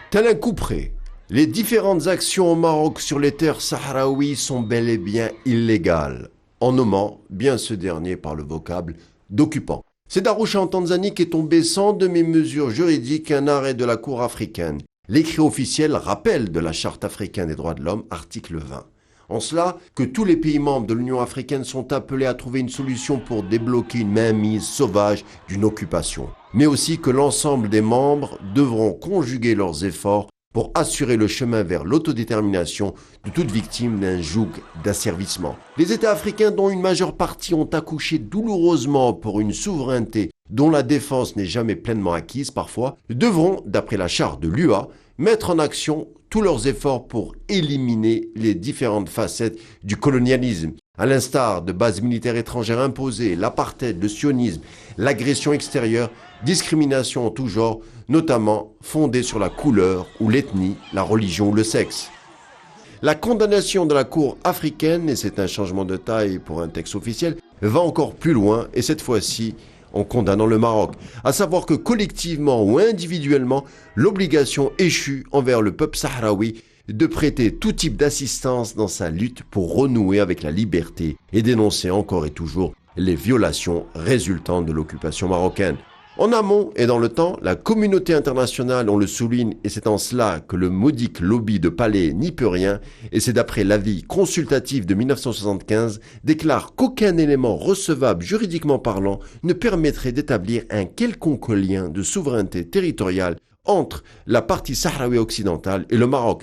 Tel un couperet, les différentes actions au Maroc sur les terres sahraouies sont bel et bien illégales, en nommant bien ce dernier par le vocable d'occupant. C'est d'Arusha en Tanzanie qu'est tombé sans demi-mesure juridique un arrêt de la Cour africaine. L'écrit officiel rappelle de la Charte africaine des droits de l'homme, article 20. En cela, que tous les pays membres de l'Union africaine sont appelés à trouver une solution pour débloquer une mainmise sauvage d'une occupation. Mais aussi que l'ensemble des membres devront conjuguer leurs efforts pour assurer le chemin vers l'autodétermination de toute victime d'un joug d'asservissement. Les États africains, dont une majeure partie ont accouché douloureusement pour une souveraineté dont la défense n'est jamais pleinement acquise parfois, devront, d'après la charte de l'UA, mettre en action tous leurs efforts pour éliminer les différentes facettes du colonialisme, à l'instar de bases militaires étrangères imposées, l'apartheid, le sionisme, l'agression extérieure, discrimination en tout genre, notamment fondée sur la couleur ou l'ethnie, la religion ou le sexe. La condamnation de la Cour africaine, et c'est un changement de taille pour un texte officiel, va encore plus loin, et cette fois-ci en condamnant le Maroc, à savoir que collectivement ou individuellement, l'obligation échue envers le peuple sahraoui de prêter tout type d'assistance dans sa lutte pour renouer avec la liberté et dénoncer encore et toujours les violations résultant de l'occupation marocaine. En amont et dans le temps, la communauté internationale, on le souligne, et c'est en cela que le modique lobby de Palais n'y peut rien, et c'est d'après l'avis consultatif de 1975, déclare qu'aucun élément recevable juridiquement parlant ne permettrait d'établir un quelconque lien de souveraineté territoriale entre la partie sahraoui occidentale et le Maroc.